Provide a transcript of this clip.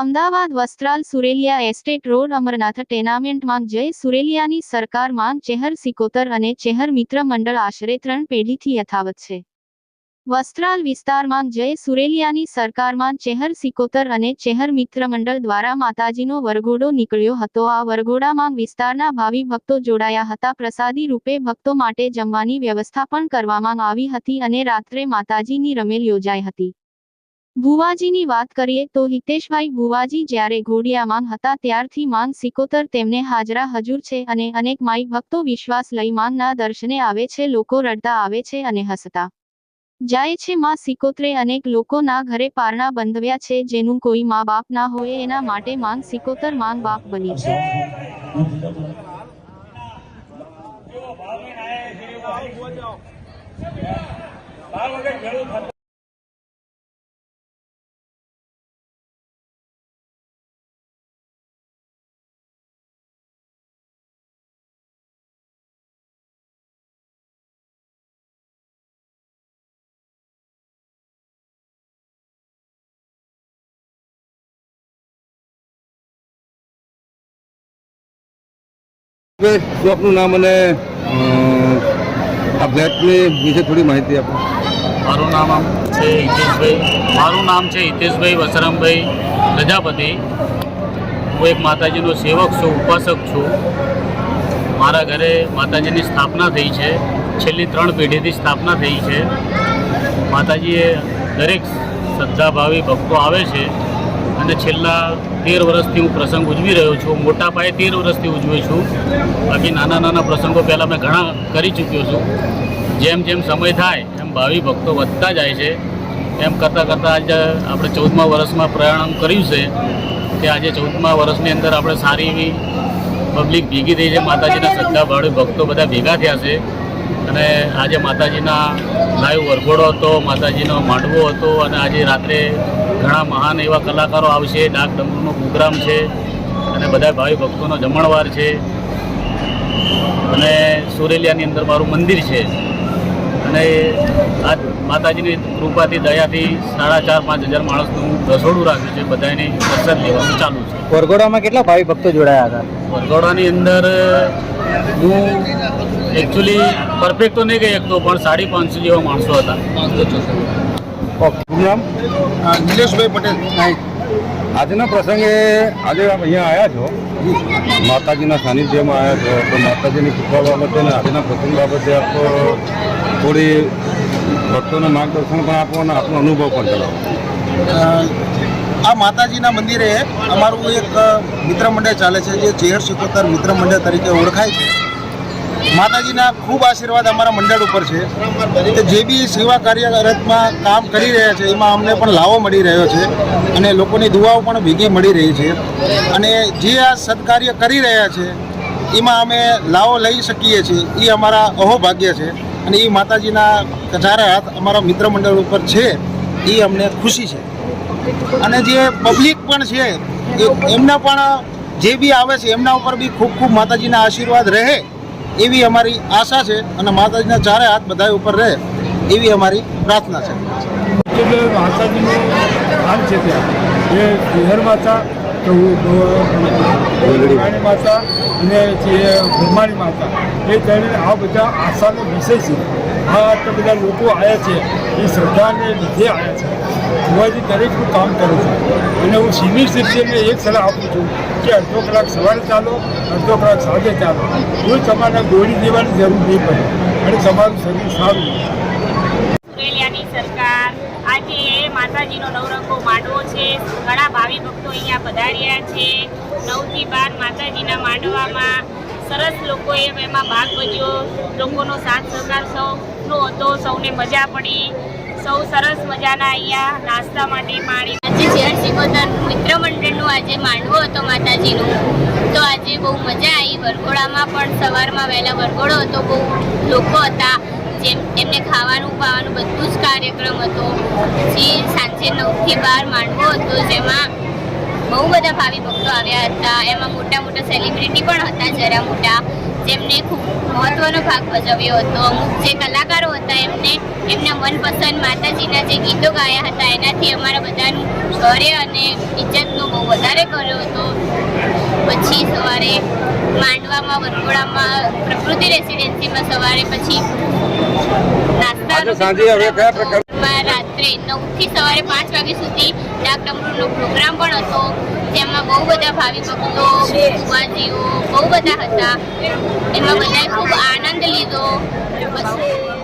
Ahmedabad Vastral Surelia estate road Amarnath tenement માંગ જય સુરેલિયાની સરકાર માંગ ચેહર સિકોતર અને ચેહર મિત્ર મંડળ આશરે 3 પેઢીથી યથાવત છે। વસ્ત્રાલ વિસ્તારમાં જય સુરેલિયાની સરકારમાં ચેહર સિકોતર અને ચેહર મિત્ર મંડળ દ્વારા માતાજીનો વરઘોડો નીકળ્યો હતો। આ વરઘોડામાં વિસ્તારના ભાવિ ભક્તો જોડાયા હતા। પ્રસાદી રૂપે ભક્તો માટે જમવાની વ્યવસ્થા પણ કરવામાં આવી હતી અને રાત્રે માતાજીની રમેલ યોજાઈ હતી। ભુવાજીની વાત કરીએ તો હિતેશભાઈ ભુવાજી જ્યારે ઘોડિયામાં હતા ત્યારથી માંગ સિકોતર તેમને હાજરા હજુર છે અને અનેક માઈ ભક્તો વિશ્વાસ લઈ માંગના દર્શને આવે છે। લોકો રડતા આવે છે અને હસતા જાય છે। માં સિકોતરે અનેક લોકોના ઘરે પારણા બંધવ્યા છે જેનું કોઈ મા બાપ ના હોય એના માટે માંગ સિકોતર માંગ બાપ બની છે। આપનું નામ અને આ ફ્લેટની વિશે થોડી માહિતી આપો। મારું નામ છે હિતેશભાઈ વસરામભાઈ પ્રજાપતિ। હું એક માતાજીનો સેવક છું, ઉપાસક છું। મારા ઘરે માતાજીની સ્થાપના થઈ છે। છેલ્લી 3 પેઢીથી સ્થાપના થઈ છે। માતાજીએ દરેક શ્રદ્ધાભાવી ભક્તો આવે છે અને છેલ્લા 13 વર્ષથી હું પ્રસંગ ઉજવી રહ્યો છું। મોટા પાયે 13 વર્ષથી ઉજવું છું। બાકી નાના નાના પ્રસંગો પહેલાં મેં ઘણા કરી ચૂક્યો છું। જેમ જેમ સમય થાય એમ ભાવિ ભક્તો વધતા જાય છે। એમ કરતાં કરતાં આજે આપણે 14મા વર્ષમાં પ્રયાણ કર્યું છે કે આજે 14મા વર્ષની અંદર આપણે સારી એવી પબ્લિક ભેગી થઈ છે। માતાજીના શ્રદ્ધાભાવી ભક્તો બધા ભેગા થયા છે અને આજે માતાજીના લાઈવ વરઘોડો હતો, માતાજીનો માંડવો હતો અને આજે રાત્રે ઘણા મહાન એવા કલાકારો આવશે। ડાક ડમરૂનો પ્રોગ્રામ છે અને બધા ભાવિ ભક્તોનો જમણવાર છે અને સુરેલિયાની અંદર મારું મંદિર છે અને આ માતાજીની કૃપાથી દયાથી 4,500-5,000 માણસનું રસોડું રાખ્યું છે। બધાને દર્શન લેવાનું ચાલુ છે। વરઘોડામાં કેટલા ભાવિ ભક્તો જોડાયા હતા? વરઘોડાની અંદર હું એકચ્યુઅલી પરફેક્ટ તો નહીં કહી શકતો પણ 550 જેવા માણસો હતા। નિલેશભાઈ પટેલ। આજના પ્રસંગે આજે અહીંયા આવ્યા છો, માતાજીના સાનિધ્યમાં આવ્યા છો, તો માતાજીની કૃપા બાબતે અને આજના પ્રસંગ બાબતે આપ થોડી ભક્તોને માર્ગદર્શન પણ આપો અને આપનો અનુભવ પણ જણાવો। આ માતાજીના મંદિરે અમારું એક મિત્ર મંડળ ચાલે છે જે ચેહર સિકોતર મિત્ર મંડળ તરીકે ઓળખાય છે। માતાજીના ખૂબ આશીર્વાદ અમારા મંડળ ઉપર છે કે જે બી સેવા કાર્યરતમાં કામ કરી રહ્યા છે એમાં અમને પણ લાવો મળી રહ્યો છે અને લોકોની દુઆઓ પણ ભેગી મળી રહી છે અને જે આ સત્કાર્ય કરી રહ્યા છે એમાં અમે લાવો લઈ શકીએ છીએ એ અમારા અહોભાગ્ય છે અને એ માતાજીના ચારે હાથ અમારા મિત્ર મંડળ ઉપર છે એ અમને ખુશી છે। અને જે પબ્લિક પણ છે એમના પણ જે બી આવે છે એમના ઉપર બી ખૂબ ખૂબ માતાજીના આશીર્વાદ રહે એવી અમારી આશા છે અને માતાજીના ચારે હાથ બધા ઉપર રહે એવી અમારી પ્રાર્થના છે। માતાજીનું નામ છે ત્યાં એ ચેહર માતા, ગોલડી માતા અને જે બ્રહ્માણી માતા એ તેને આ બધા આશાનો વિષય છે। આ આટલા બધા લોકો આવ્યા છે એ શ્રદ્ધાને લીધે આવ્યા છે। ભુવાજી દરેકનું કામ કરે છે અને હું સિનિયર સિટીઝનને એક સલાહ આપું છું કે અડધો કલાક સવારે ચાલો, અડધો કલાક સાંજે ચાલો। કોઈ તમારે ગોળી દેવાની જરૂર નહીં પડે અને તમારું શરીર સારું રહે। સુરેલિયાની સરકાર આજે માતાજીનો નવરંગો માંડવો છે। ઘણા ભાવિ ભક્તો અહીંયા પધાર્યા છે। 9 થી 12 માતાજીના માંડવામાં સરસ લોકોએ એમાં ભાગ ભજ્યો। લોકોનો સાથ સહકાર સૌનો હતો, સૌને મજા પડી। સૌ સરસ મજાના અહીંયા નાસ્તા માટે પાણી આજે ચેહર સિકોતર મિત્ર મંડળનું આજે માંડવો હતો માતાજીનું, તો આજે બહુ મજા આવી। વરઘોડામાં પણ સવારમાં વહેલા વરઘોડો હતો, બહુ લોકો હતા, જેમ એમને ખાવાનું પાવાનું બધું જ કાર્યક્રમ હતો। પછી સાંજે 9 થી 12 માંડવો હતો જેમાં બહુ બધા ભાવિ ભક્તો આવ્યા હતા। એમાં મોટા મોટા સેલિબ્રિટી પણ હતા, જરા મોટા જેમને ખૂબ મહત્વનો ભાગ ભજવ્યો હતો. અમુક જે કલાકારો હતા એમના મનપસંદ માતાજીના જે ગીતો ગાયા હતા એનાથી અમારા બધાનું શૌર્ય અને ઇજ્જતનો બહુ વધારે કર્યો હતો. પછી સવારે માંડવામાં વરઘોડામાં પ્રકૃતિ રેસિડેન્સીમાં સવારે પછી નાસ્તા સાંજે હવે કયા પ્રકાર રાત્રે 9 થી સવારે 5 વાગ્યા સુધી ડાક ડમરૂનો પ્રોગ્રામ પણ હતો, જેમાં બહુ બધા ભાવિ ભક્તો બુવાજીઓ બહુ બધા હતા. એમાં બધાએ ખૂબ આનંદ લીધો. પછી